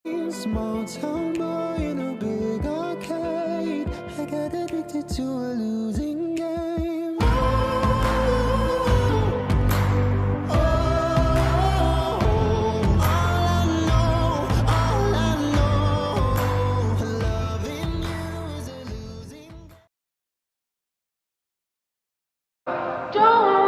Small town boy in a big arcade. I got addicted to a losing game. All I know, loving you is a losing game.